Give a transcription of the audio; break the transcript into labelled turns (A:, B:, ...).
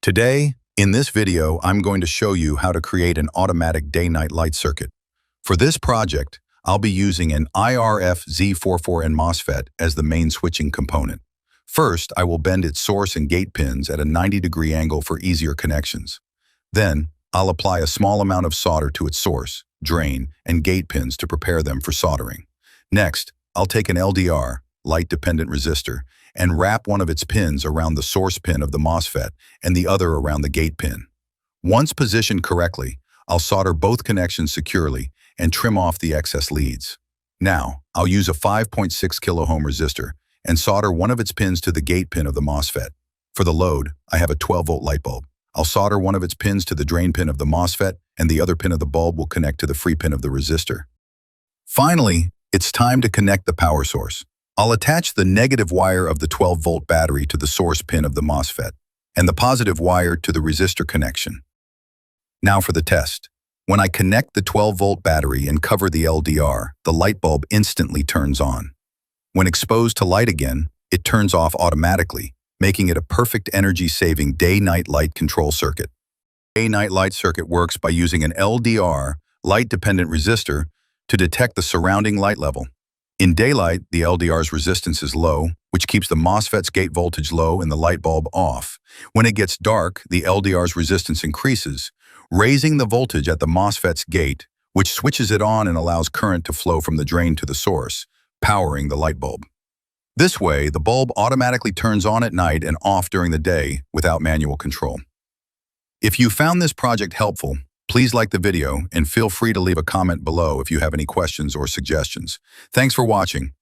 A: Today, in this video, I'm going to show you how to create an automatic day-night light circuit. For this project, I'll be using an IRFZ44N MOSFET as the main switching component. First, I will bend its source and gate pins at a 90-degree angle for easier connections. Then, I'll apply a small amount of solder to its source, drain, and gate pins to prepare them for soldering. Next, I'll take an LDR, light-dependent resistor, and wrap one of its pins around the source pin of the MOSFET and the other around the gate pin. Once positioned correctly, I'll solder both connections securely and trim off the excess leads. Now, I'll use a 5.6 kiloohm resistor and solder one of its pins to the gate pin of the MOSFET. For the load, I have a 12-volt light bulb. I'll solder one of its pins to the drain pin of the MOSFET, and the other pin of the bulb will connect to the free pin of the resistor. Finally, it's time to connect the power source. I'll attach the negative wire of the 12-volt battery to the source pin of the MOSFET and the positive wire to the resistor connection. Now for the test. When I connect the 12-volt battery and cover the LDR, the light bulb instantly turns on. When exposed to light again, it turns off automatically, making it a perfect energy-saving day-night light control circuit. Day-night light circuit works by using an LDR, light-dependent resistor, to detect the surrounding light level. In daylight, the LDR's resistance is low, which keeps the MOSFET's gate voltage low and the light bulb off. When it gets dark, the LDR's resistance increases, raising the voltage at the MOSFET's gate, which switches it on and allows current to flow from the drain to the source, powering the light bulb. This way, the bulb automatically turns on at night and off during the day without manual control. If you found this project helpful, please like the video and feel free to leave a comment below if you have any questions or suggestions. Thanks for watching.